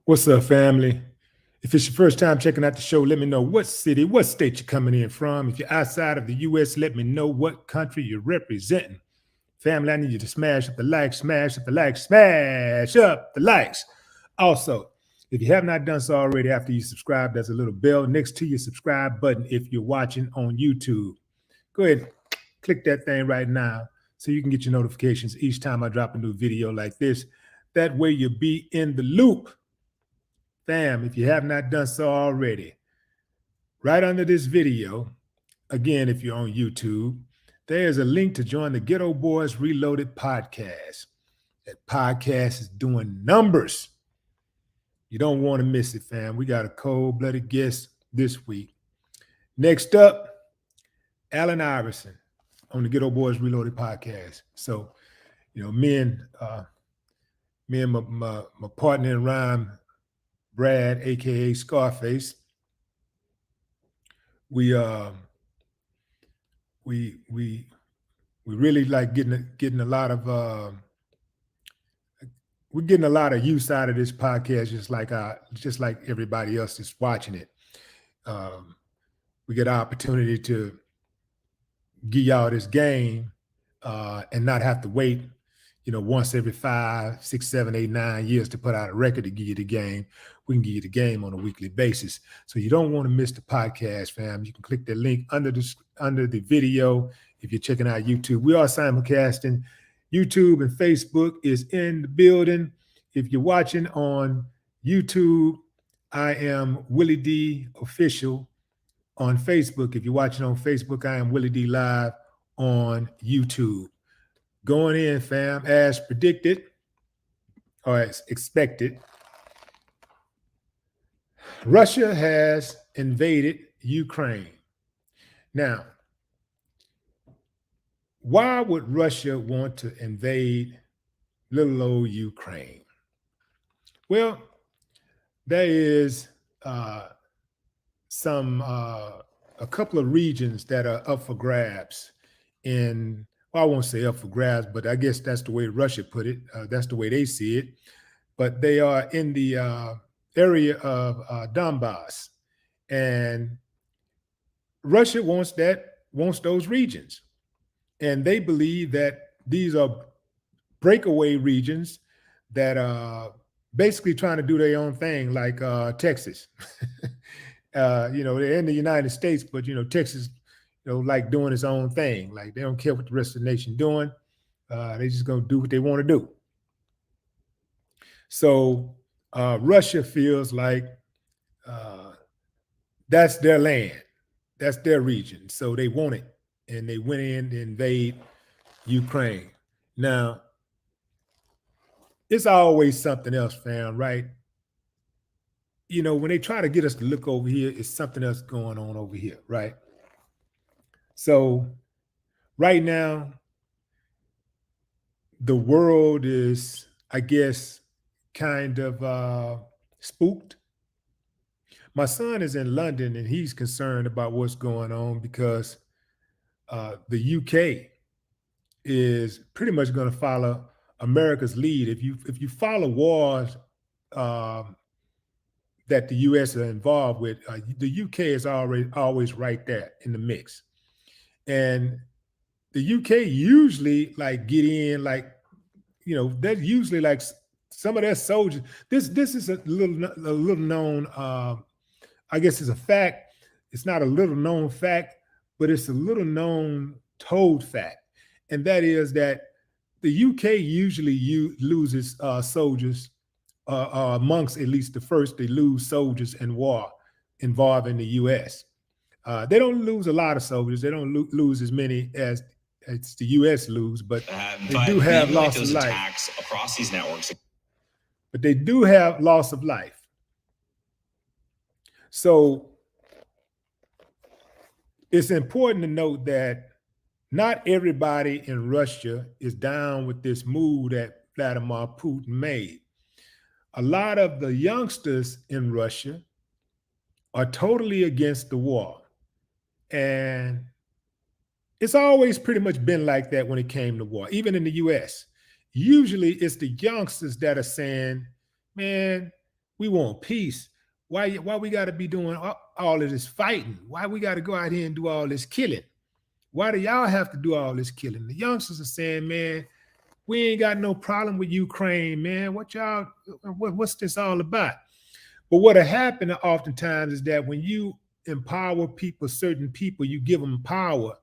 What's up, family? If it's your first time checking out the show, let me know what city, what state you're coming in from. If you're outside of the U.S., let me know what country you're representing. Family, I need you to smash up the likes, smash up the likes, smash up the likes. Also, if you have not done so already, after you subscribe, there's a little bell next to your subscribe button if you're watching on YouTube. Go ahead and click that thing right now so you can get your notifications each time I drop a new video like this. That way you'll be in the loop. Fam, if you have not done so already, right under this video, again, if you're on YouTube, there's a link to join the Ghetto Boys Reloaded podcast. That podcast is doing numbers. You don't want to miss it, fam. We got a cold-blooded guest this week. Next up, Allen Iverson on the Ghetto Boys Reloaded podcast. So, me and my partner in rhyme, Brad, aka Scarface, we really like getting a lot of we're getting a lot of use out of this podcast, just like everybody else is watching it. We get an opportunity to give y'all this game and not have to wait, once every 5, 6, 7, 8, 9 years to put out a record to give you the game. We can give you the game on a weekly basis. So you don't want to miss the podcast, fam. You can click the link under the video if you're checking out YouTube. We are simulcasting. YouTube and Facebook is in the building. If you're watching on YouTube, I am Willie D Official on Facebook. If you're watching on Facebook, I am Willie D Live on YouTube. Going in, fam, as predicted or as expected, Russia has invaded Ukraine. Now, why would Russia want to invade little old Ukraine? Well, there is a couple of regions that are up for grabs I won't say up for grabs, but I guess that's the way Russia put it. That's the way they see it. But they are in the area of Donbass, and Russia wants those regions, and they believe that these are breakaway regions that are basically trying to do their own thing, like Texas. They're in the United States, but Texas, like doing its own thing. Like they don't care what the rest of the nation doing. They're just gonna do what they want to do. So Russia feels like that's their land, that's their region. So they want it, and they went in to invade Ukraine. Now, it's always something else, fam, right? When they try to get us to look over here, it's something else going on over here, right? So right now, the world is, I guess, kind of spooked. My son is in London, and he's concerned about what's going on because the UK is pretty much going to follow America's lead. If you follow wars that the U.S. are involved with, the UK is always right there in the mix. And the UK usually get in, they're usually some of their soldiers. This is a little known. I guess it's a fact. It's not a little known fact, but it's a little known told fact, and that is that the UK usually loses soldiers. Amongst at least the first, they lose soldiers in war involving the U.S. They don't lose a lot of soldiers. They don't lose as many as the U.S. lose, but they do have loss of life. Attacks across these networks. But they do have loss of life. So it's important to note that not everybody in Russia is down with this move that Vladimir Putin made. A lot of the youngsters in Russia are totally against the war. And it's always pretty much been like that when it came to war, even in the U.S. Usually it's the youngsters that are saying, man, We want peace. Why we got to be doing all of this fighting? Why we got to go out here and do all this killing? Why do y'all have to do all this killing? The youngsters are saying, man, we ain't got no problem with Ukraine, man. What's this all about? But what'll happen oftentimes is that when you empower people, certain people, you give them power,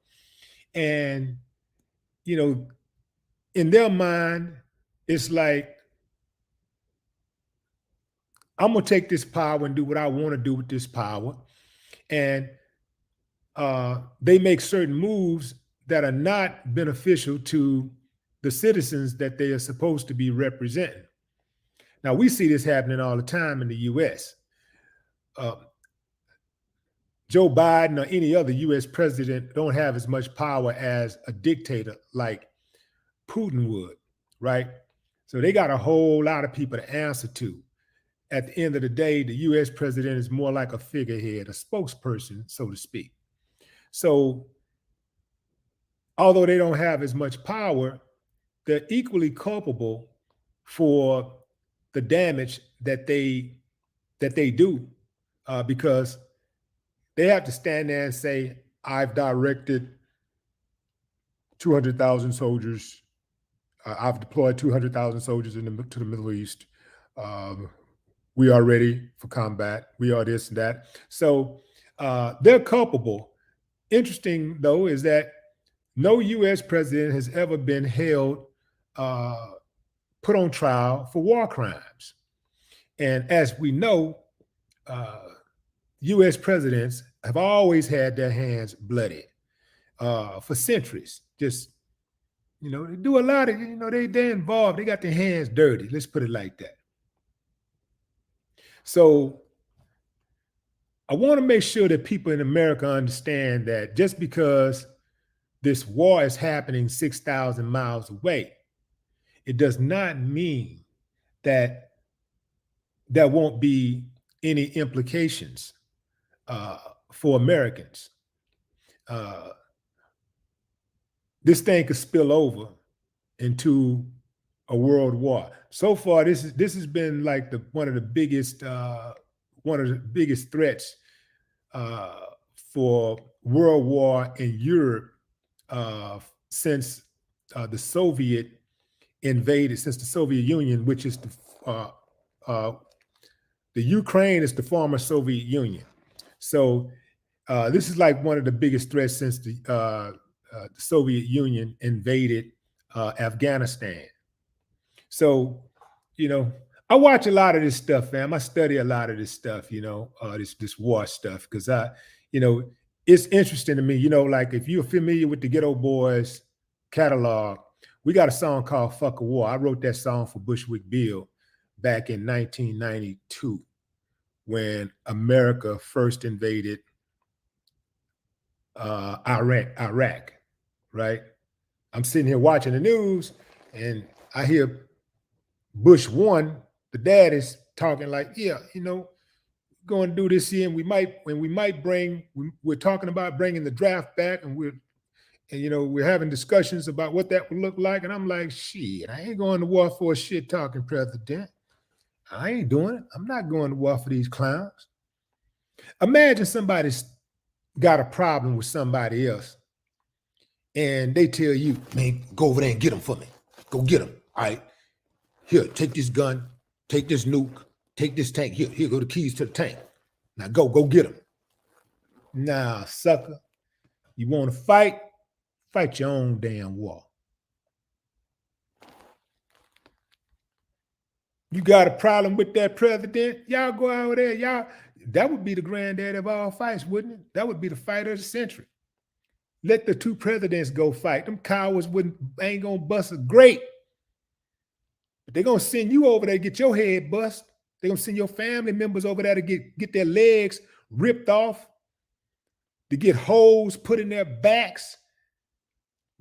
and in their mind, it's like, I'm gonna take this power and do what I want to do with this power, and they make certain moves that are not beneficial to the citizens that they are supposed to be representing. Now, we see this happening all the time in the U.S. Joe Biden or any other U.S. president don't have as much power as a dictator like Putin would, right? So they got a whole lot of people to answer to. At the end of the day, the U.S. president is more like a figurehead, a spokesperson, so to speak. So although they don't have as much power, they're equally culpable for the damage that they do, because they have to stand there and say, I've directed 200,000 soldiers. I've deployed 200,000 soldiers to the Middle East. We are ready for combat. We are this and that. So they're culpable. Interesting, though, is that no U.S. president has ever been held, put on trial for war crimes. And as we know, U.S. presidents have always had their hands bloody for centuries. Just, they do a lot of, they're involved. They got their hands dirty. Let's put it like that. So I want to make sure that people in America understand that just because this war is happening 6,000 miles away, it does not mean that there won't be any implications for Americans. This thing could spill over into a world war. So far, this has been like one of the biggest threats for world war in Europe since the Soviet invaded, since the Soviet Union, which is the Ukraine is the former Soviet Union. So this is like one of the biggest threats since the Soviet Union invaded Afghanistan. So, I watch a lot of this stuff, fam. I study a lot of this stuff, this war stuff, because it's interesting to me. Like if you're familiar with the Ghetto Boys catalog, we got a song called "Fuck a War." I wrote that song for Bushwick Bill back in 1992 when America first invaded Iraq, right? I'm sitting here watching the news and I hear Bush 1, the dad, is talking like, yeah, going to do this here, and we're talking about bringing the draft back, and we're having discussions about what that would look like. And I'm like, shit, I ain't going to war for a shit talking president. I ain't doing it. I'm not going to war for these clowns. Imagine somebody's got a problem with somebody else and they tell you, man, go over there and get them for me. Go get them. All right. Here, take this gun, take this nuke, take this tank. Here go the keys to the tank. Now go get them. Nah, sucker. You want to fight? Fight your own damn war. You got a problem with that president? Y'all go out there. That would be the granddaddy of all fights, wouldn't it? That would be the fight of the century. Let the two presidents go fight. Them cowards ain't gonna bust a grape. But they're gonna send you over there to get your head bust. They're gonna send your family members over there to get their legs ripped off, to get holes put in their backs,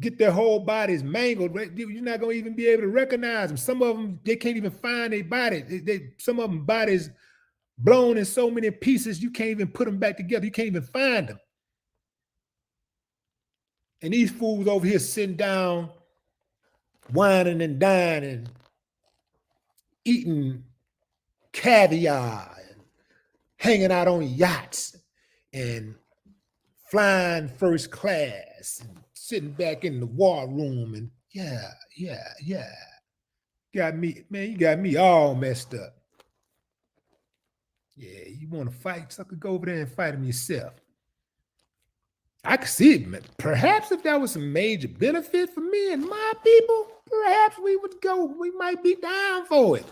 get their whole bodies mangled. You're not gonna even be able to recognize them. Some of them, they can't even find their body. Some of them bodies blown in so many pieces, you can't even put them back together. You can't even find them. And these fools over here sitting down, whining and dining, eating caviar and hanging out on yachts and flying first class and sitting back in the war room and yeah. Got me, man, you got me all messed up. Yeah, you want to fight, sucker, go over there and fight him yourself. I could see it, man. Perhaps if that was some major benefit for me and my people, perhaps we would go, we might be down for it.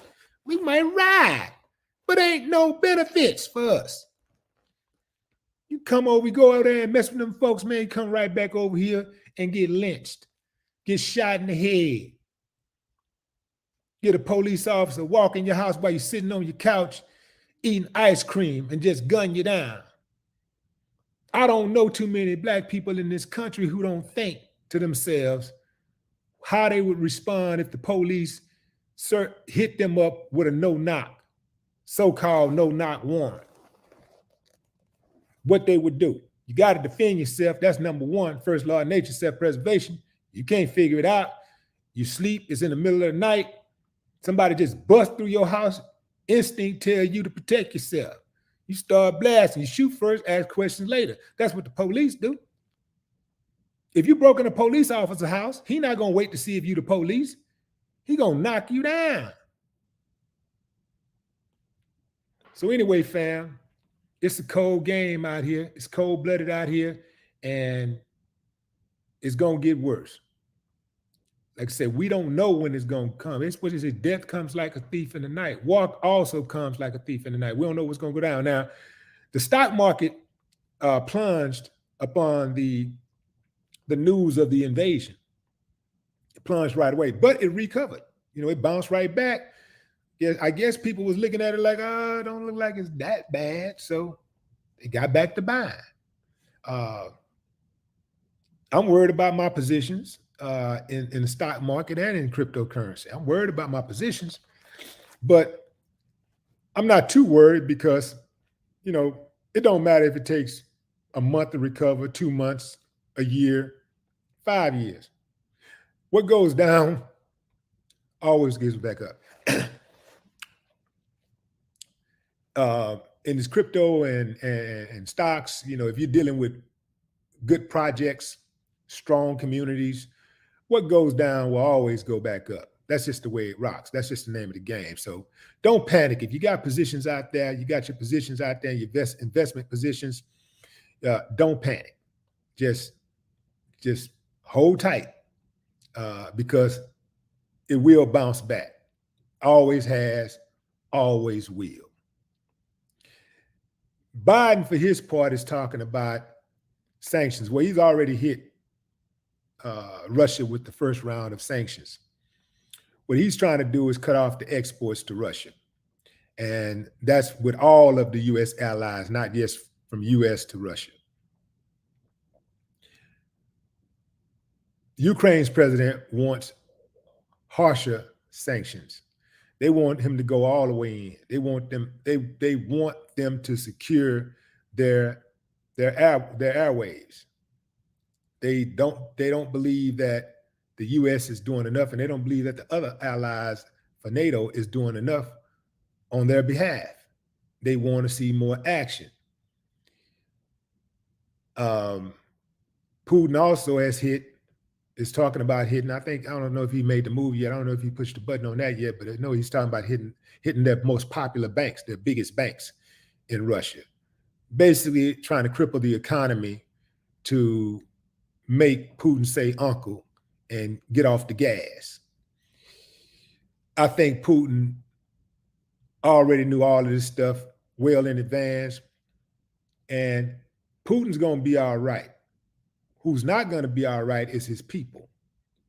We might ride, but ain't no benefits for us. You come over, we go out there and mess with them folks, man, you come right back over here and get lynched, get shot in the head. Get a police officer walk in your house while you're sitting on your couch eating ice cream and just gun you down. I don't know too many black people in this country who don't think to themselves how they would respond if the police hit them up with a no-knock, so-called no-knock warrant. What they would do. You got to defend yourself. That's number one. First law of nature, self-preservation. You can't figure it out. You sleep, it's in the middle of the night. Somebody just bust through your house, instinct tell you to protect yourself. You start blasting, you shoot first, ask questions later. That's what the police do. If you broke in a police officer's house, he not gonna wait to see if you the police. He gonna knock you down. So anyway, fam, it's a cold game out here. It's cold-blooded out here, and it's gonna get worse. Like I said, we don't know when it's going to come. It's what it says, death comes like a thief in the night. War also comes like a thief in the night. We don't know what's going to go down. Now, the stock market plunged upon the news of the invasion. It plunged right away, but it recovered. You know, it bounced right back. Yeah, I guess people was looking at it like, oh, it don't look like it's that bad. So they got back to buying. I'm worried about my positions. In the stock market and in cryptocurrency. I'm worried about my positions, but I'm not too worried because, you know, it don't matter if it takes a month to recover, 2 months, a year, 5 years. What goes down always gets back up. In this crypto and stocks, you know, if you're dealing with good projects, strong communities, what goes down will always go back up. That's just the way it rocks. That's just the name of the game. So don't panic. If you got positions out there, you got your positions out there, your investment positions, don't panic. Just hold tight because it will bounce back. Always has, always will. Biden, for his part, is talking about sanctions. Well, he's already hit Russia with the first round of sanctions. What he's trying to do is cut off the exports to Russia. And that's with all of the U.S. allies, not just from U.S. to Russia. Ukraine's president wants harsher sanctions. They want him to go all the way in. They want them to secure their airwaves. They don't believe that the U.S. is doing enough, and they don't believe that the other allies for NATO is doing enough on their behalf. They want to see more action. Putin also is talking about hitting, I don't know if he made the move yet. I don't know if he pushed the button on that yet, but I know he's talking about hitting their most popular banks, their biggest banks in Russia. Basically trying to cripple the economy to make Putin say uncle and get off the gas. I think Putin already knew all of this stuff well in advance, and Putin's going to be all right. Who's not going to be all right is his people.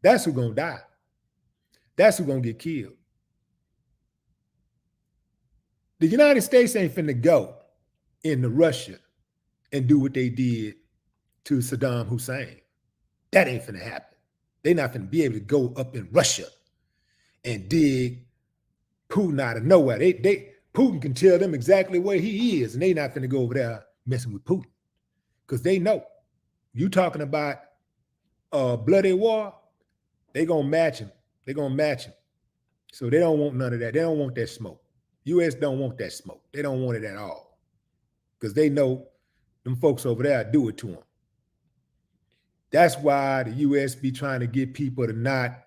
That's who's going to die. That's who's going to get killed. The United States ain't finna go into Russia and do what they did to Saddam Hussein. That ain't finna happen. They're not finna be able to go up in Russia and dig Putin out of nowhere. Putin can tell them exactly where he is, and they not finna go over there messing with Putin because they know you talking about a bloody war. They gonna match him. They're gonna match him. So they don't want none of that. They don't want that smoke. U.S. don't want that smoke. They don't want it at all because they know them folks over there do it to them. That's why the U.S. be trying to get people to not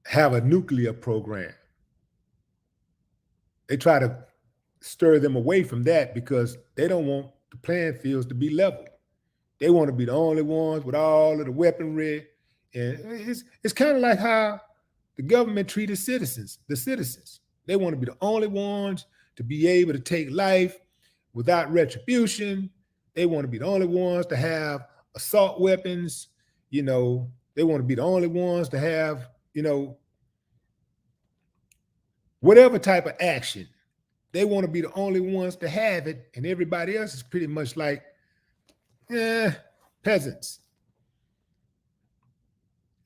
have a nuclear program. They try to stir them away from that because they don't want the playing fields to be level. They want to be the only ones with all of the weaponry. And it's kind of like how the government treated the citizens. They want to be the only ones to be able to take life without retribution. They want to be the only ones to have assault weapons. You know, they want to be the only ones to have, you know, whatever type of action. They want to be the only ones to have it, and everybody else is pretty much like, peasants.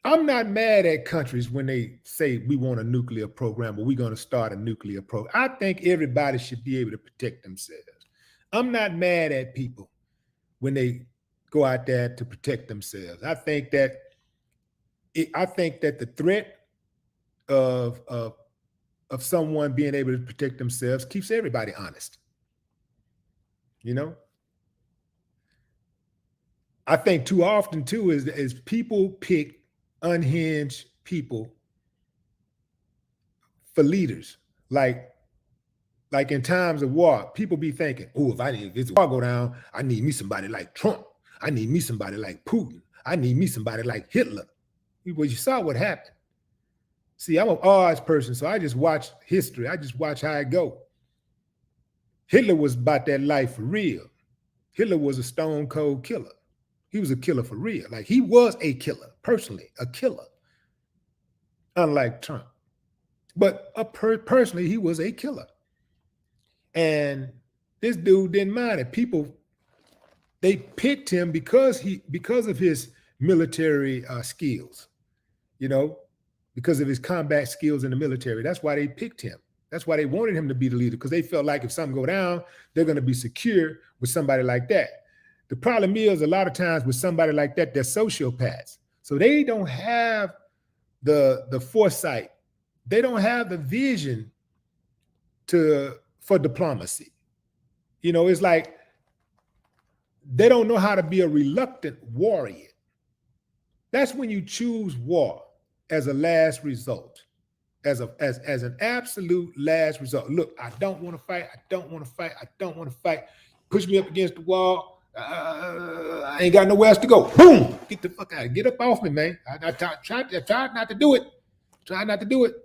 I'm not mad at countries when they say we want a nuclear program or we're going to start a nuclear program. I think everybody should be able to protect themselves. I'm not mad at people when they go out there to protect themselves. I think that the threat of someone being able to protect themselves keeps everybody honest. You know? I think too often too is people pick unhinged people for leaders. Like in times of war, people be thinking, oh, if this war go down, I need me somebody like Trump. I need me somebody like Putin. I need me somebody like Hitler. Well, you saw what happened. See, I'm an odds person, so I just watch history. I just watch how it go. Hitler was about that life for real. Hitler was a stone cold killer. He was a killer for real. Like he was a killer, personally, a killer. Unlike Trump. But personally, he was a killer. And this dude didn't mind it. People, they picked him because of his military skills, you know, because of his combat skills in the military. That's why they picked him. That's why they wanted him to be the leader, because they felt like if something go down, they're going to be secure with somebody like that. The problem is a lot of times with somebody like that, they're sociopaths. So they don't have the foresight. They don't have the vision for diplomacy. You know, it's like they don't know how to be a reluctant warrior. That's when you choose war as a last result, as an absolute last result. Look, I don't want to fight. I don't want to fight. I don't want to fight. Push me up against the wall. I ain't got nowhere else to go. Boom! Get the fuck out. Get up off me, man. I tried not to do it. Try not to do it.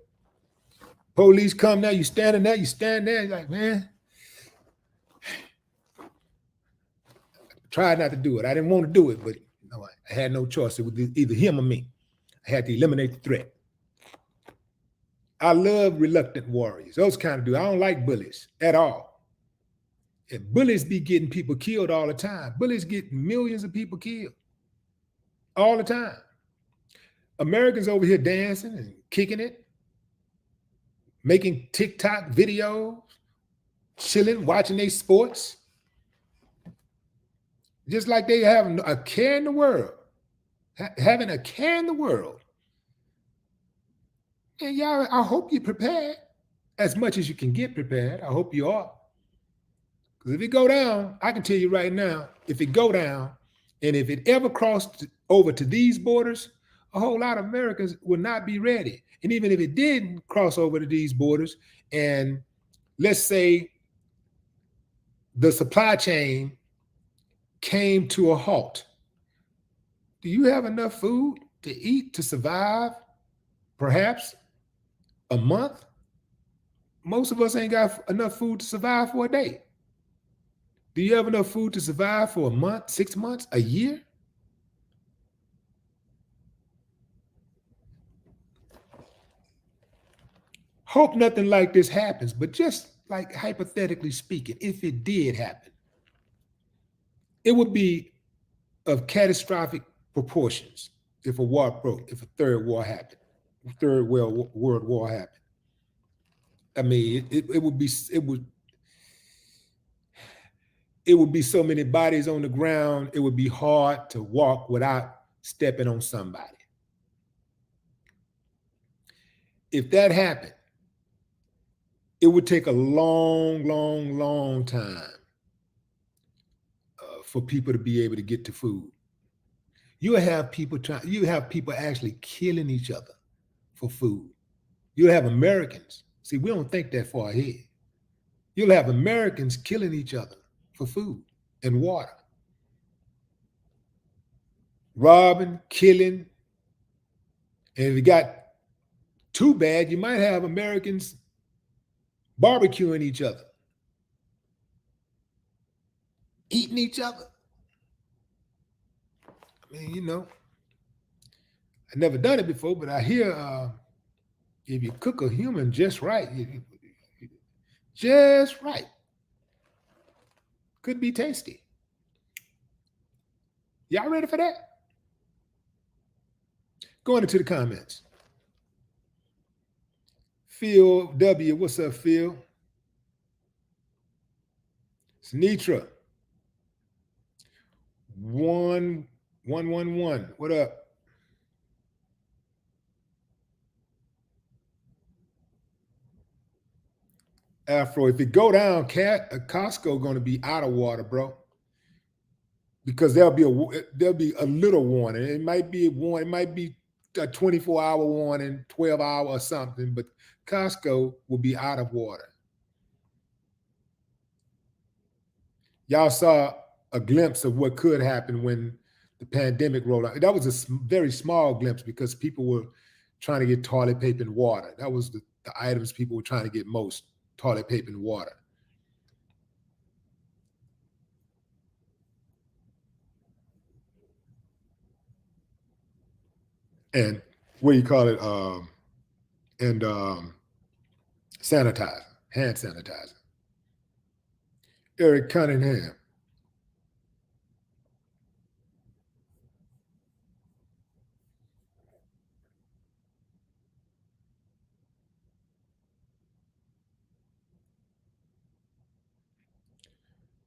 Police come now. You standing there. You stand there. You're like, man. Tried not to do it. I didn't want to do it, but you know, I had no choice. It was either him or me. I had to eliminate the threat. I love reluctant warriors. Those kind of dudes. I don't like bullies at all. And bullies be getting people killed all the time. Bullies get millions of people killed all the time. Americans over here dancing and kicking it, making TikTok videos, chilling, watching their sports. Just like they have a care in the world, having a care in the world. And y'all, I hope you're prepared as much as you can get prepared. I hope you are. Because if it go down, I can tell you right now, if it go down, and if it ever crossed over to these borders, a whole lot of Americans would not be ready. And even if it didn't cross over to these borders, and let's say the supply chain came to a halt, do you have enough food to eat to survive perhaps a month? Most of us ain't got enough food to survive for a day. Do you have enough food to survive for a month, 6 months, a year? Hope nothing like this happens, but just like hypothetically speaking, if it did happen, it would be of catastrophic proportions if a war broke, if a third war happened, third world war happened. I mean, it would be so many bodies on the ground, it would be hard to walk without stepping on somebody. If that happened, it would take a long, long, long time for people to be able to get to food. You have people actually killing each other for food. You'll have Americans. See, we don't think that far ahead. You'll have Americans killing each other for food and water. Robbing, killing. And if it got too bad, you might have Americans barbecuing each other, eating each other. I mean, you know, I've never done it before, but I hear if you cook a human just right, just right, could be tasty. Y'all ready for that? Going into the comments. Phil W, what's up, Phil? Sinitra, 1111, what up? Afro, if it go down, Costco going to be out of water, bro. Because there'll be a little warning. It might be a 24-hour warning, 12-hour or something, but Costco will be out of water. Y'all saw a glimpse of what could happen when the pandemic rolled out. That was a very small glimpse because people were trying to get toilet paper and water. That was the items people were trying to get most, toilet paper and water. And what do you call it? Sanitizer, hand sanitizer. Eric Cunningham.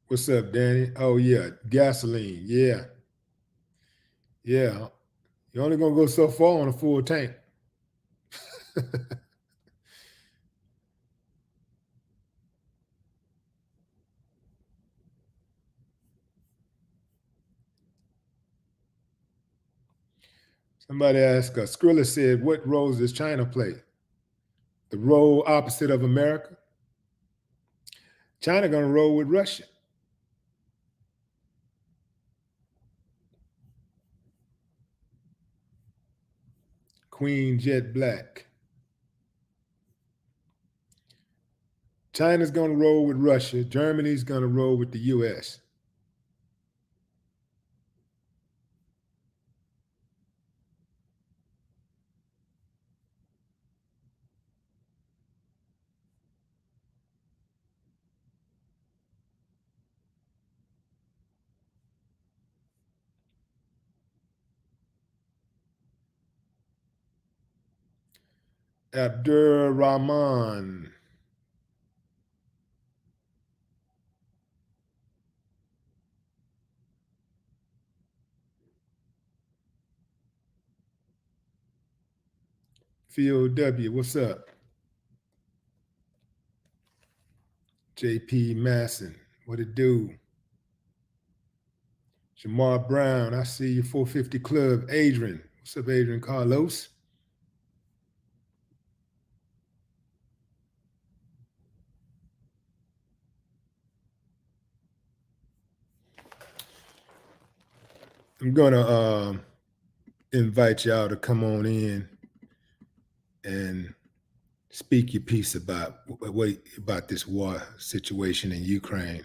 What's up, Danny? Oh, yeah, gasoline. Yeah. Yeah. You're only going to go so far on a full tank. Somebody asked, Skrilla said, what roles does China play? The role opposite of America? China going to roll with Russia. Queen Jet Black. China's going to roll with Russia. Germany's going to roll with the U.S. Abdur Rahman. Phil W, what's up? JP Masson, what it do? Jamar Brown, I see you, 450 Club. Adrian, what's up, Adrian? Carlos. I'm gonna invite y'all to come on in and speak your piece about this war situation in Ukraine.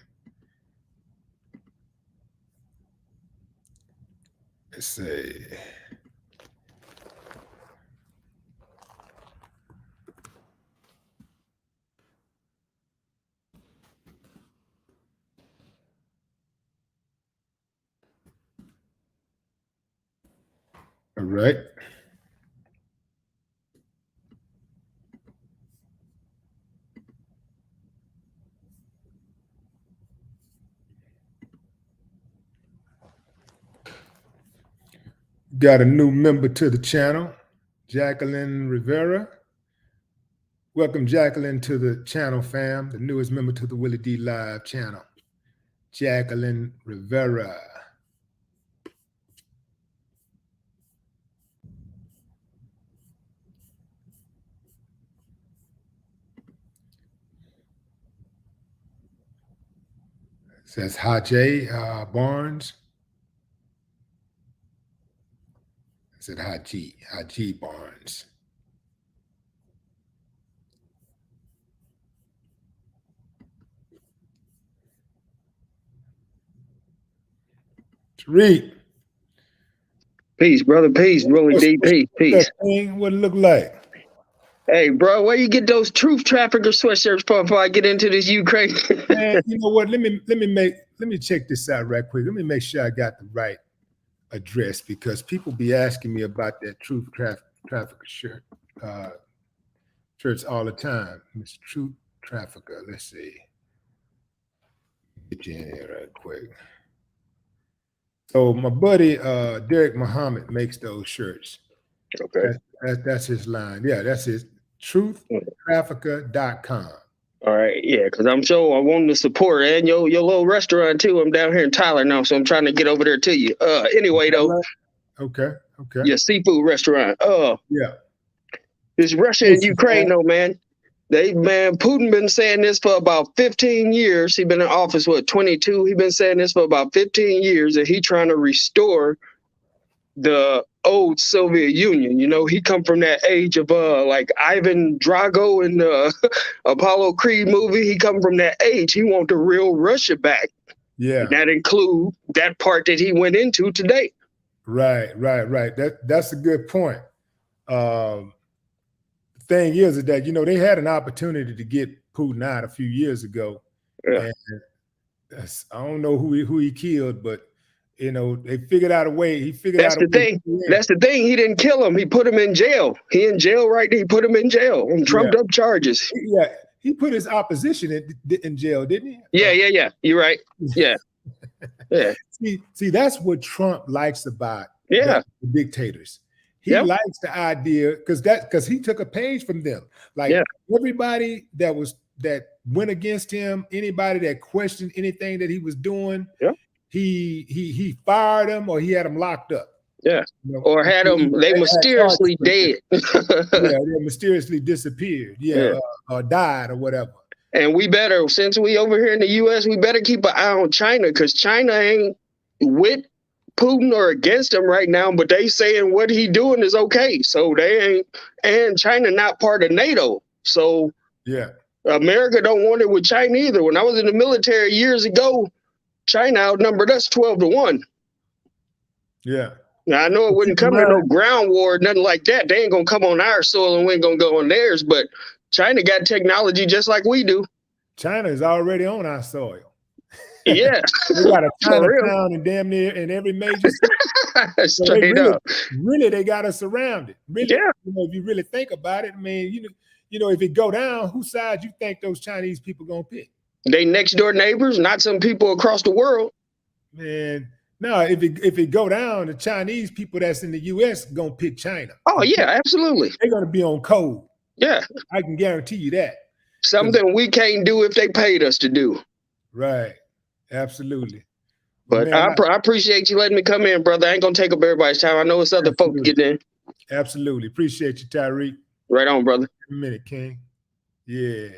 Let's see. All right. Got a new member to the channel, Jacqueline Rivera. Welcome, Jacqueline, to the channel, fam. The newest member to the Willie D Live channel. Jacqueline Rivera. It says Haji Barnes. It said Haji Barnes. Tariq. Peace, brother. Peace, Willie D. Peace. What it look like? Hey, bro, where you get those truth trafficker sweatshirts from before I get into this Ukraine? Man, you know what? Let me check this out right quick. Let me make sure I got the right address, because people be asking me about that truth trafficker shirt shirts all the time. Mr. Truth Trafficker. Let's see. Get you in here right quick. So my buddy Derek Muhammad makes those shirts. Okay. That's his line. Yeah, that's his truthtrafficker.com. All right, yeah, because I'm sure I want to support and your little restaurant too. I'm down here in Tyler now, so I'm trying to get over there to you. Anyway though. Okay. Your seafood restaurant. Yeah. This Russia and Ukraine though, man. Putin been saying this for about 15 years. He been in office, 22? He been saying this for about 15 years, and he trying to restore the old Soviet Union. You know, he come from that age of like Ivan Drago in the Apollo Creed movie. He come from that age. He want the real Russia back. Yeah. And that include that part that he went into today. Right. That's a good point. Thing is that, you know, they had an opportunity to get Putin out a few years ago. Yeah. And I don't know who he killed, but you know, they figured out a way. That's the thing. He didn't kill him. He put him in jail. He in jail right now. He put him in jail on trumped up charges. Yeah. He put his opposition in jail, didn't he? Yeah. You're right. Yeah. Yeah. See, that's what Trump likes about the dictators. He likes the idea because he took a page from them. Like everybody that went against him, anybody that questioned anything that he was doing, he fired them or he had them locked up. Yeah. You know, or had them, they mysteriously dead. They mysteriously disappeared. Or died or whatever. And we better, since we over here in the US, we better keep an eye on China, because China ain't with Putin or against him right now, but they saying what he doing is okay. So they ain't, and China not part of NATO. So America don't want it with China either. When I was in the military years ago, China outnumbered us 12-1. Yeah. Now I know it wouldn't come to no ground war, nothing like that. They ain't gonna come on our soil and we ain't gonna go on theirs, but China got technology just like we do. China is already on our soil. Yeah. They got a Chinatown and damn near in every major city. Straight up. Really, they got us surrounded. Really, you know, if you really think about it, I mean, you know, if it go down, whose side you think those Chinese people gonna pick? They next door neighbors, not some people across the world. Man, no, if it go down, the Chinese people that's in the US gonna pick China. Oh yeah, absolutely. They're gonna be on code. Yeah. I can guarantee you that. Something we can't do if they paid us to do. Right. Absolutely. But man, I appreciate you letting me come in, brother. I ain't gonna take up everybody's time. I know it's other folks getting in. Absolutely. Appreciate you, Tyreek. Right on, brother. A minute, King. Yeah.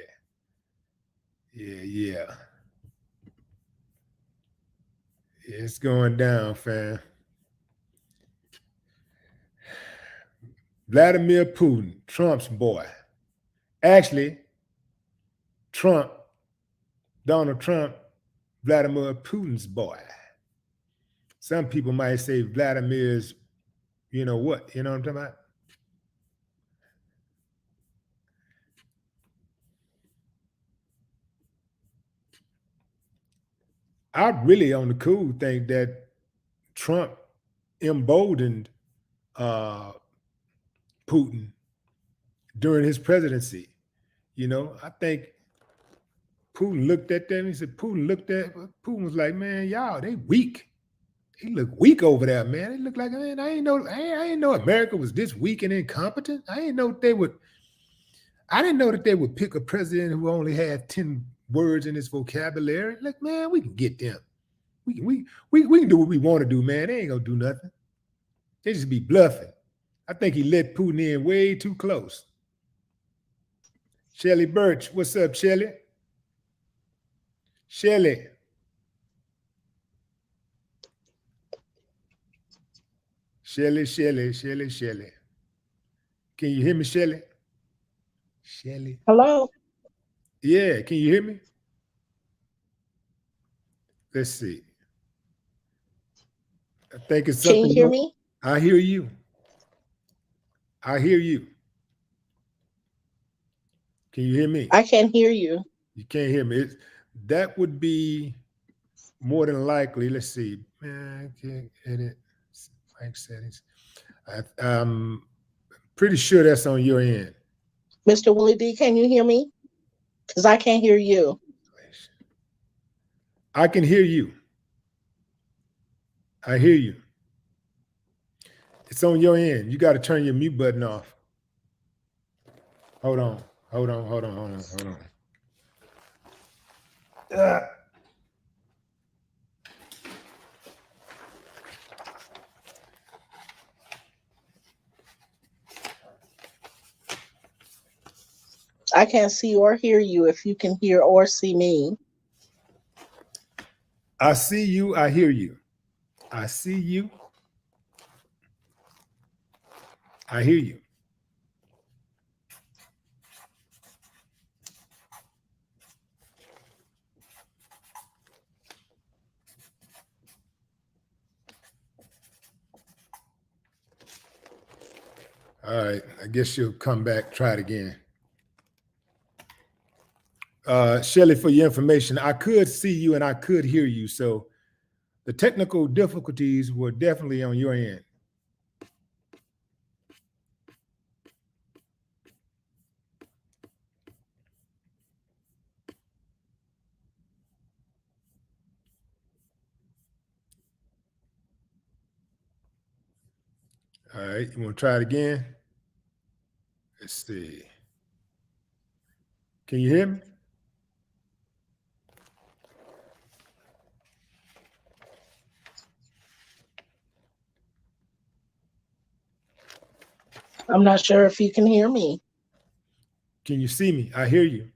It's going down, fam. Vladimir Putin, Trump's boy. Actually, Donald Trump, Vladimir Putin's boy. Some people might say Vladimir's, you know what? You know what I'm talking about? I really, on the cool, think that Trump emboldened Putin during his presidency. You know, I think Putin looked at them. Putin was like, man, y'all, they weak. They look weak over there, man. They look like, man, I ain't know America was this weak and incompetent. I ain't know they would. I didn't know that they would pick a president who only had 10 words in his vocabulary. Like, man, we can get them. We can do what we want to do, man. They ain't gonna do nothing. They just be bluffing. I think he let Putin in way too close. Shelly Birch, what's up, Shelly? Shelly. Shelly. Can you hear me, Shelly? Shelly. Hello. Yeah, can you hear me? Let's see. I think it's something. Can you hear me? I hear you. I hear you. Can you hear me? I can't hear you. You can't hear me. That would be more than likely. Let's see. Man, I can't edit mic settings. I'm pretty sure that's on your end. Mr. Willie D, can you hear me? Because I can't hear you. I can hear you. I hear you. It's on your end. You got to turn your mute button off. Hold on. I can't see or hear you if you can hear or see me. I see you. I hear you. I see you. I hear you. All right, I guess you'll come back, try it again. Shelly, for your information, I could see you and I could hear you. So the technical difficulties were definitely on your end. All right, you want to try it again? Let's see. Can you hear me? I'm not sure if you can hear me. Can you see me? I hear you.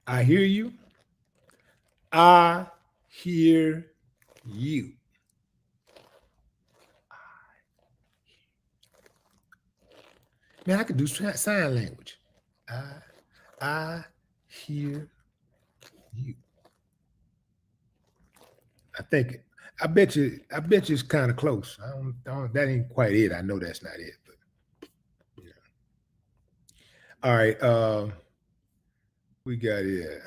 I hear you. I hear you. Man, I could do sign language. I hear you. I bet you it's kind of close. That ain't quite it. I know that's not it, but you know. All right. We got here.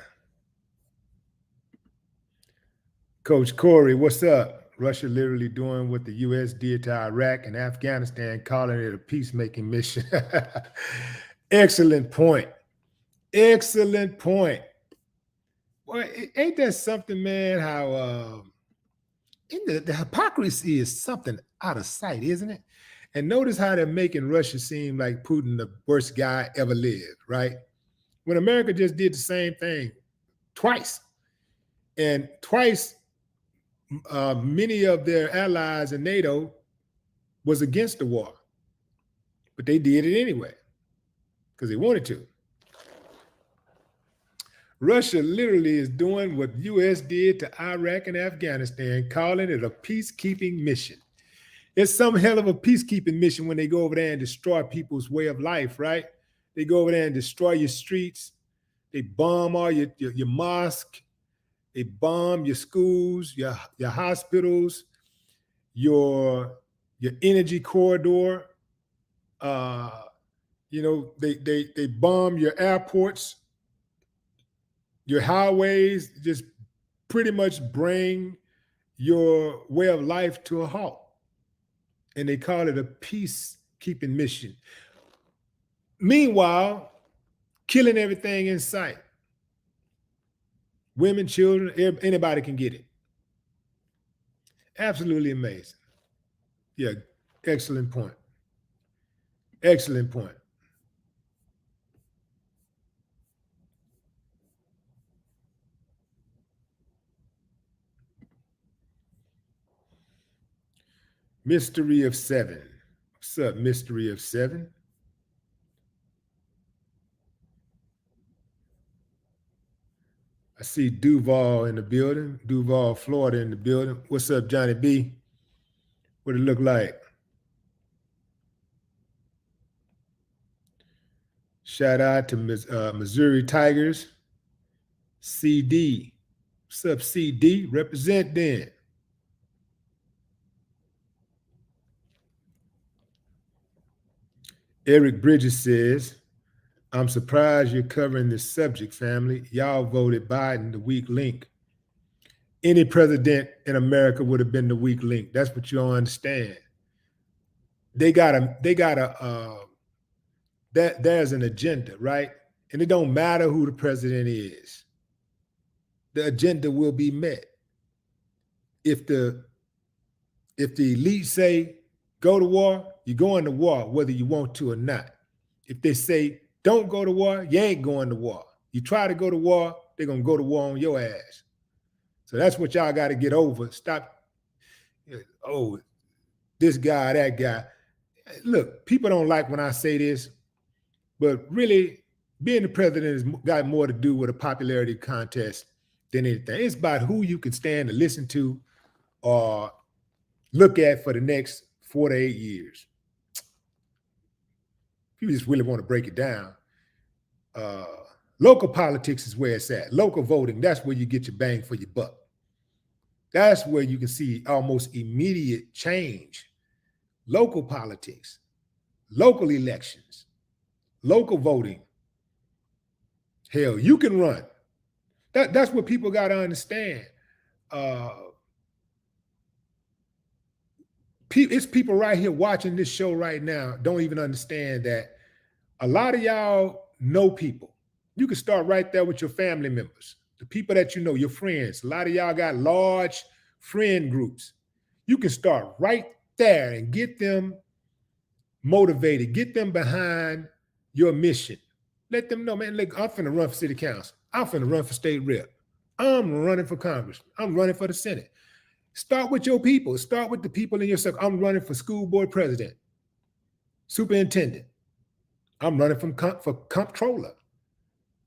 Coach Corey, what's up? Russia literally doing what the U.S. did to Iraq and Afghanistan, calling it a peacemaking mission. Excellent point. Excellent point. Boy, ain't that something, man, how the hypocrisy is something out of sight, isn't it? And notice how they're making Russia seem like Putin the worst guy ever lived, right? When America just did the same thing twice. And twice, many of their allies in NATO was against the war, but they did it anyway because they wanted to. Russia literally is doing what U.S. did to Iraq and Afghanistan, calling it a peacekeeping mission. It's some hell of a peacekeeping mission when they go over there and destroy people's way of life, right? They go over there and destroy your streets. They bomb all your mosque. They bomb your schools, your hospitals, your energy corridor. They bomb your airports, your highways, just pretty much bring your way of life to a halt. And they call it a peacekeeping mission. Meanwhile, killing everything in sight. Women, children, anybody can get it. Absolutely amazing. Yeah, excellent point. Excellent point. Mystery of Seven. What's up, Mystery of Seven? I see Duval in the building. Duval, Florida in the building. What's up, Johnny B? What it look like? Shout out to Missouri Tigers. CD. What's up, CD? Represent then. Eric Bridges says, I'm surprised you're covering this subject, family. Y'all voted Biden the weak link. Any president in America would have been the weak link. That's what you don't understand. There's an agenda, right? And it don't matter who the president is. The agenda will be met. If the elite say go to war, you're going to war, whether you want to or not. If they say don't go to war, you ain't going to war. You try to go to war, they're gonna go to war on your ass. So that's what y'all got to get over. Stop. Oh, this guy, that guy. Look, people don't like when I say this, but really, being the president has got more to do with a popularity contest than anything. It's about who you can stand to listen to or look at for the next 4 to 8 years. If you just really want to break it down, local politics is where it's at. Local voting, that's where you get your bang for your buck. That's where you can see almost immediate change. Local politics, local elections, local voting. Hell, you can run. That's what people got to understand. It's people right here watching this show right now don't even understand that a lot of y'all know people. You can start right there with your family members, the people that you know, your friends. A lot of y'all got large friend groups. You can start right there and get them motivated, get them behind your mission. Let them know, man, look, I'm finna run for city council. I'm finna run for state rep. I'm running for Congress. I'm running for the Senate. Start with your people. Start with the people in your circle. I'm running for school board president, superintendent. I'm running for comptroller.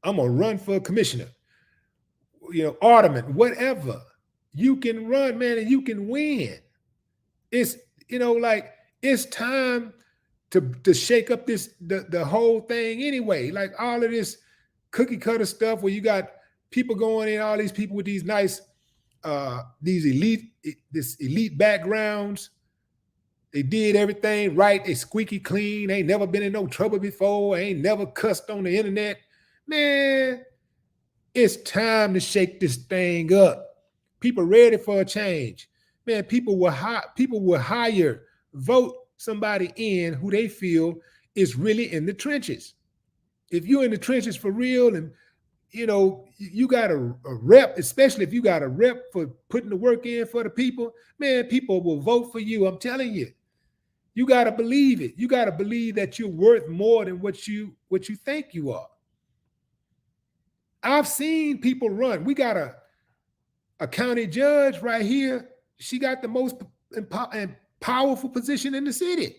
I'm gonna run for commissioner, alderman, whatever. You can run, man, and you can win. It's, it's time to shake up the whole thing anyway. Like all of this cookie cutter stuff where you got people going in, all these people with these nice, these elite backgrounds. They did everything right. They squeaky clean. Ain't never been in no trouble before. Ain't never cussed on the internet. Man, it's time to shake this thing up. People ready for a change. Man, people will hire, vote somebody in who they feel is really in the trenches. If you're in the trenches for real and you got a rep, especially if you got a rep for putting the work in for the people, man, people will vote for you. I'm telling you. You got to believe it. You got to believe that you're worth more than what you think you are. I've seen people run. We got a county judge right here. She got the most powerful position in the city.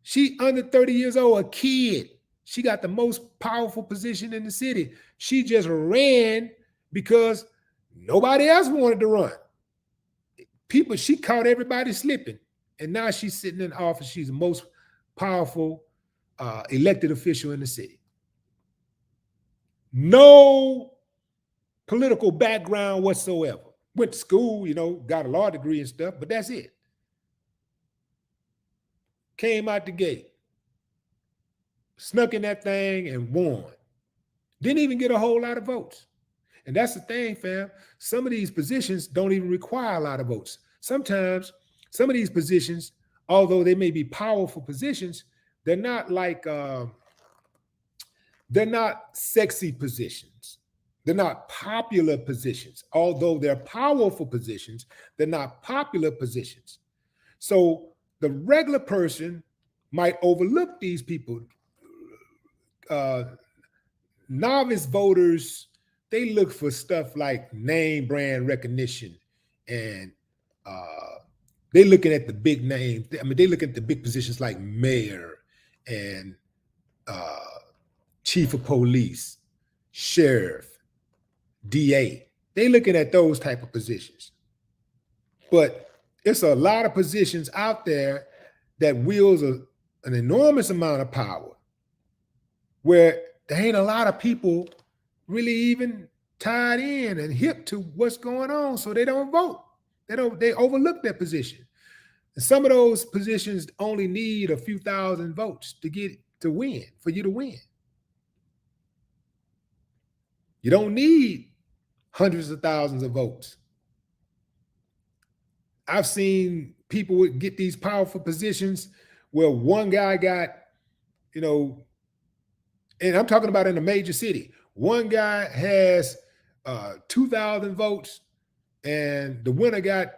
She under 30 years old, a kid. She got the most powerful position in the city. She just ran because nobody else wanted to run. She caught everybody slipping. And now she's sitting in office. She's the most powerful elected official in the city. No political background whatsoever. Went to school, got a law degree and stuff, but that's it. Came out the gate, snuck in that thing and won. Didn't even get a whole lot of votes. And that's the thing, fam. Some of these positions don't even require a lot of votes. Sometimes some of these positions, although they may be powerful positions, they're not like, they're not sexy positions. They're not popular positions. Although they're powerful positions, they're not popular positions. So the regular person might overlook these people. Novice voters, they look for stuff like name brand recognition and They looking at the big names. I mean, they look at the big positions like mayor and chief of police, sheriff, DA. They looking at those type of positions. But it's a lot of positions out there that wields an enormous amount of power, where there ain't a lot of people really even tied in and hip to what's going on, so they don't vote. They overlook their position. And some of those positions only need a few thousand votes to win, for you to win. You don't need hundreds of thousands of votes. I've seen people get these powerful positions where one guy got, and I'm talking about in a major city. One guy has 2,000 votes, and the winner got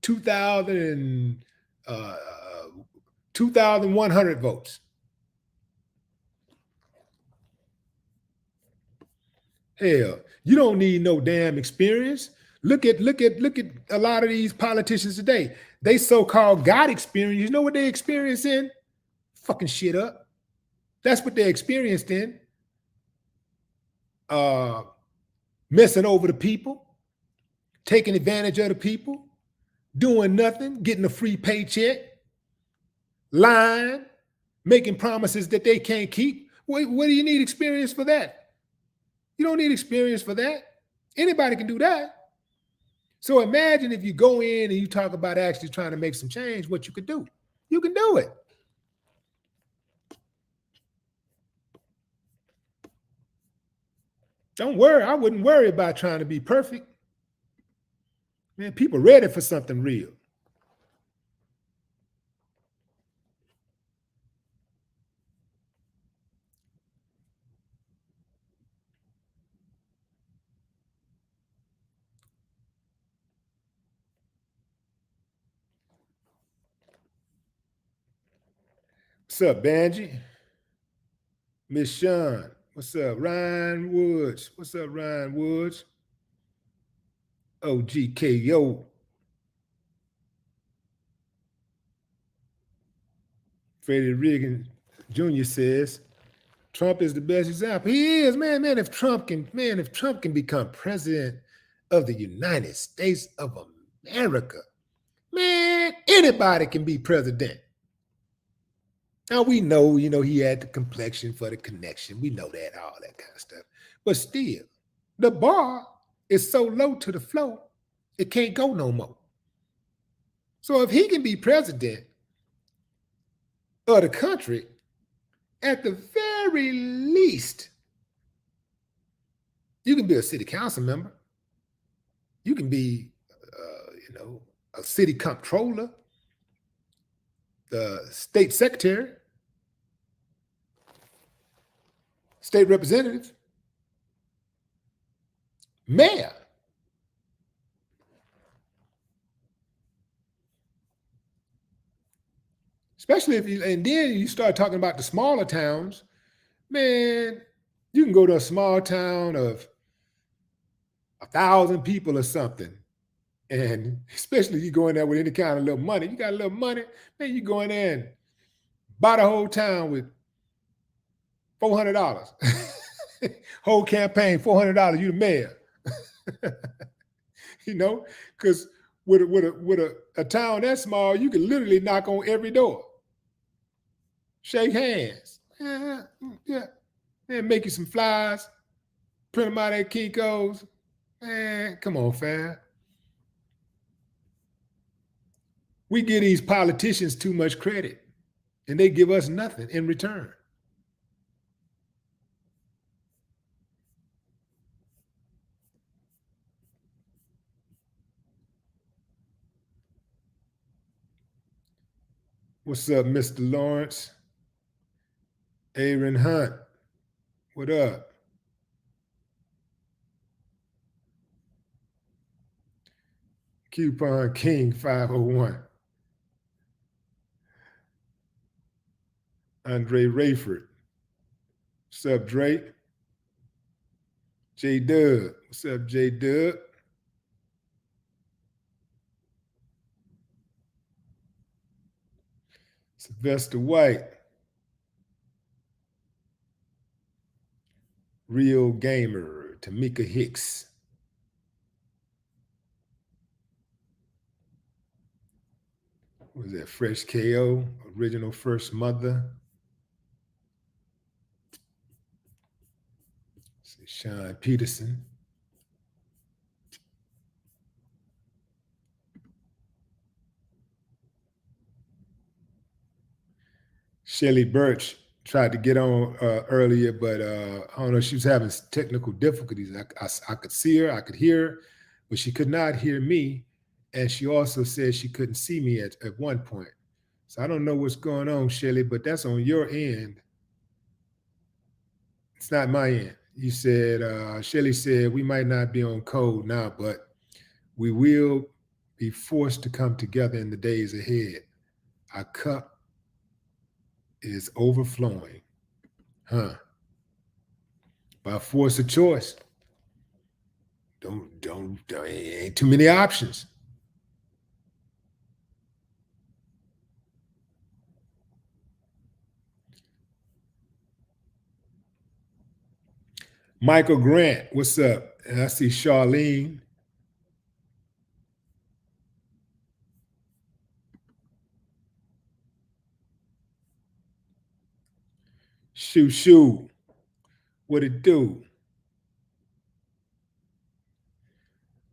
2,100 votes. Hell, you don't need no damn experience. Look at a lot of these politicians today. They so-called got experience. You know what they experience in? Fucking shit up. That's what they experienced in. Messing over the people, taking advantage of the people, doing nothing, getting a free paycheck, lying, making promises that they can't keep. What do you need experience for that? You don't need experience for that. Anybody can do that. So imagine if you go in and you talk about actually trying to make some change, what you could do. You can do it. Don't worry. I wouldn't worry about trying to be perfect. Man, people ready for something real. What's up, Banji? Miss Sean. What's up, Ryan Woods? What's up, Ryan Woods? OGKO. Freddie Reagan Jr. says Trump is the best example. He is, man. If Trump can become president of the United States of America, man, anybody can be president. Now we know, he had the complexion for the connection. We know that, all that kind of stuff. But still, the bar is so low to the floor, it can't go no more. So if he can be president of the country, at the very least, you can be a city council member. You can be, a city comptroller, the state secretary, state representative, mayor. Especially and then you start talking about the smaller towns, man, you can go to a small town of 1,000 people or something. And especially if you go in there with any kind of little money, you got a little money, man, you go in there and buy the whole town with $400. Whole campaign, $400, you the mayor. Because with a town that small, you can literally knock on every door. Shake hands. Yeah. And make you some flyers, print them out at Kinko's. Man, come on, fam. We give these politicians too much credit, and they give us nothing in return. What's up, Mr. Lawrence? Aaron Hunt, what up? Coupon King 501. Andre Rayford. What's up, Drake? J Dub. What's up, J Dub? Sylvester White. Real Gamer. Tamika Hicks. What was that? Fresh KO. Original First Mother. Sean Peterson. Shelly Birch tried to get on earlier, but I don't know. She was having technical difficulties. I could see her, I could hear her, but she could not hear me. And she also said she couldn't see me at one point. So I don't know what's going on, Shelly, but that's on your end. It's not my end. You said, Shelly said, we might not be on code now, but we will be forced to come together in the days ahead. Our cup is overflowing. Huh? By force of choice. Don't ain't too many options. Michael Grant, what's up? And I see Charlene. Shoo, what it do?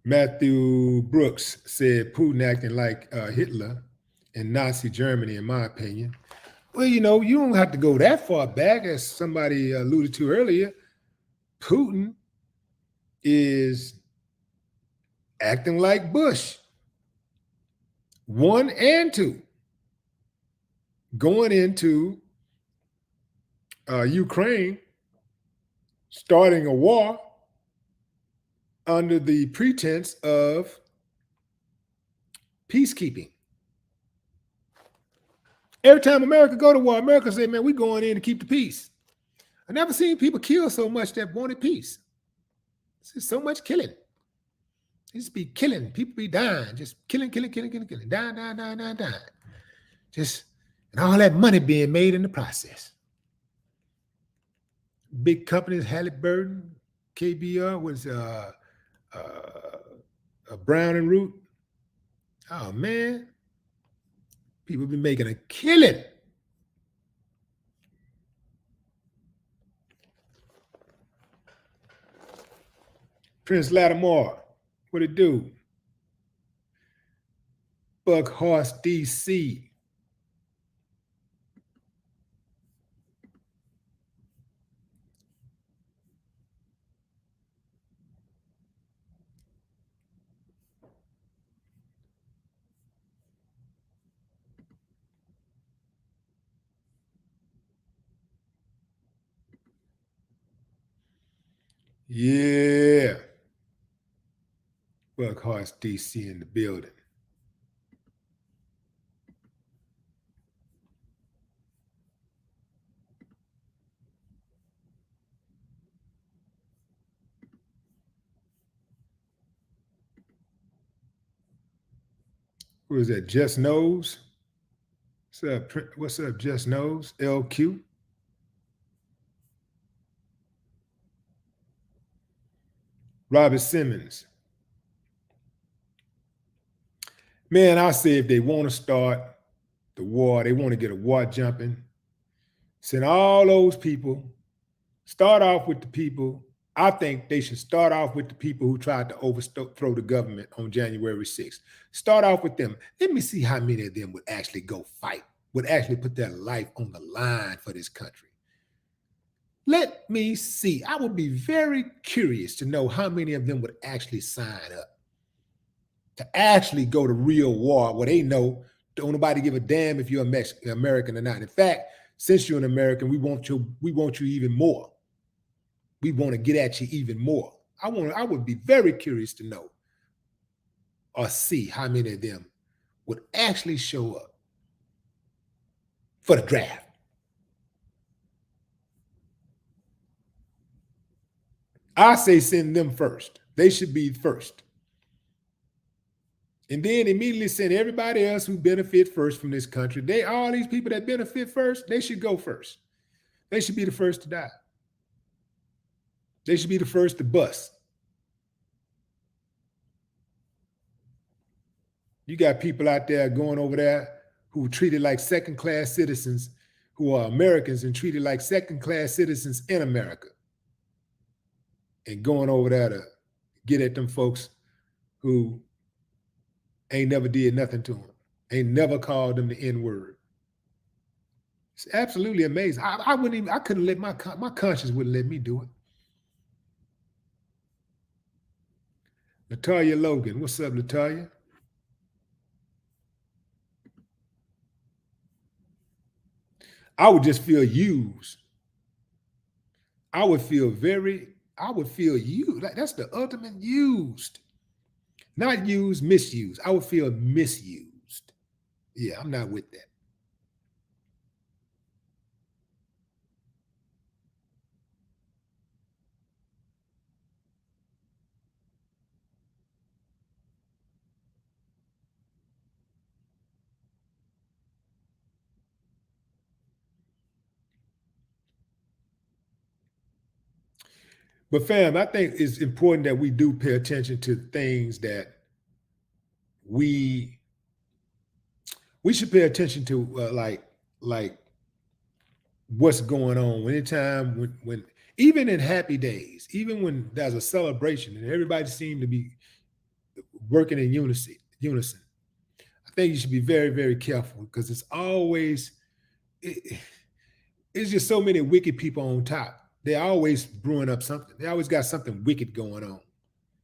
Matthew Brooks said Putin acting like Hitler in Nazi Germany, in my opinion. Well, you know, you don't have to go that far back, as somebody alluded to earlier. Putin is acting like Bush, 1 and 2, going into Ukraine, starting a war under the pretense of peacekeeping. Every time America go to war, America say, man, we going in to keep the peace. I never seen people kill so much that wanted peace. There's so much killing. They just be killing. People be dying. Just killing. Dying. Just, and all that money being made in the process. Big companies, Halliburton, KBR, was Brown and Root. Oh, man. People be making a killing. Prince Lattimore, what it do? Buckhorse, DC. Yeah. Buckhorse, DC in the building. Who is that? Just Knows. What's up, Just Knows? LQ. Robert Simmons. Man, I say if they want to start the war, they want to get a war jumping, send all those people, start off with the people. I think they should start off with the people who tried to overthrow the government on January 6th. Start off with them. Let me see how many of them would actually go fight, would actually put their life on the line for this country. Let me see. I would be very curious to know how many of them would actually sign up to actually go to real war where they know don't nobody give a damn if you're a American or not. In fact, since you're an American, we want you even more. We want to get at you even more. I would be very curious to know or see how many of them would actually show up for the draft. I say send them first. They should be first. And then immediately send everybody else who benefit first from this country. All these people that benefit first, they should go first. They should be the first to die. They should be the first to bust. You got people out there going over there who are treated like second-class citizens, who are Americans and treated like second-class citizens in America. And going over there to get at them folks who ain't never did nothing to them, ain't never called them the N-word. It's absolutely amazing. I couldn't let my conscience wouldn't let me do it. Natalia Logan, what's up, Natalia? I would just feel used. I would feel used. Like that's the ultimate used. Not used, misused. I would feel misused. Yeah, I'm not with that. But fam, I think it's important that we do pay attention to things that we should pay attention to, like what's going on. Anytime when even in happy days, even when there's a celebration and everybody seems to be working in unison, I think you should be very, very careful because it's always it's just so many wicked people on top. They're always brewing up something. They always got something wicked going on.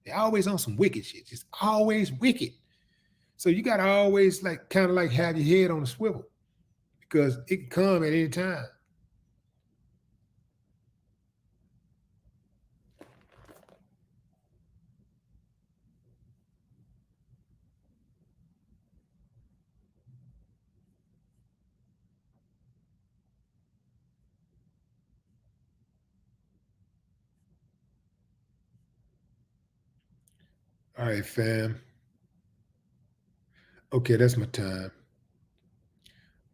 They're always on some wicked shit. Just always wicked. So you got to always kind of have your head on a swivel because it can come at any time. All right, fam. Okay, that's my time.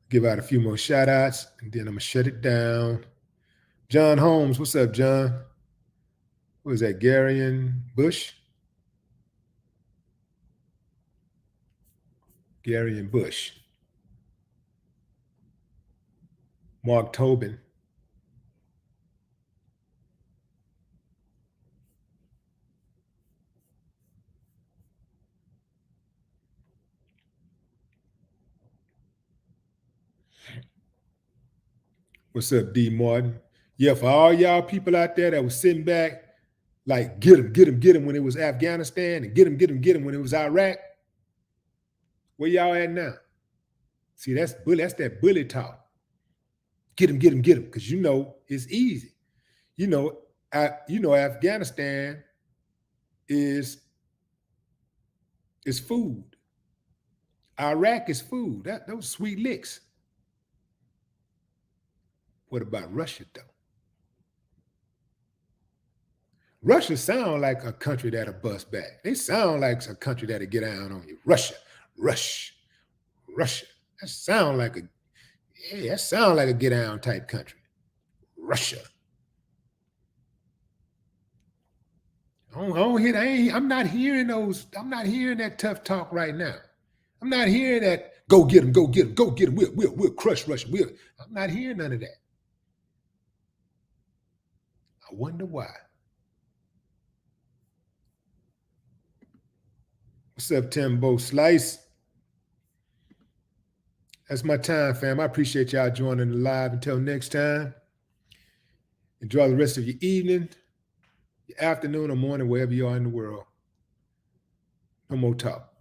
Give out a few more shout outs and then I'm going to shut it down. John Holmes, what's up, John? What is that, Garion Bush? Garion Bush. Mark Tobin. What's up, D. Martin? Yeah, for all y'all people out there that was sitting back, like get him when it was Afghanistan and get him when it was Iraq. Where y'all at now? See, that's that bully talk. Get him, because it's easy. Afghanistan is food. Iraq is food. Those sweet licks. What about Russia, though? Russia sound like a country that'll bust back. They sound like a country that'll get down on you. Russia. That sound like a get down type country. Russia. I'm not hearing that tough talk right now. I'm not hearing that go get him. We'll crush Russia. I'm not hearing none of that. I wonder why. What's up, Timbo Slice? That's my time, fam. I appreciate y'all joining the live. Until next time, enjoy the rest of your evening, your afternoon or morning, wherever you are in the world. No more talk.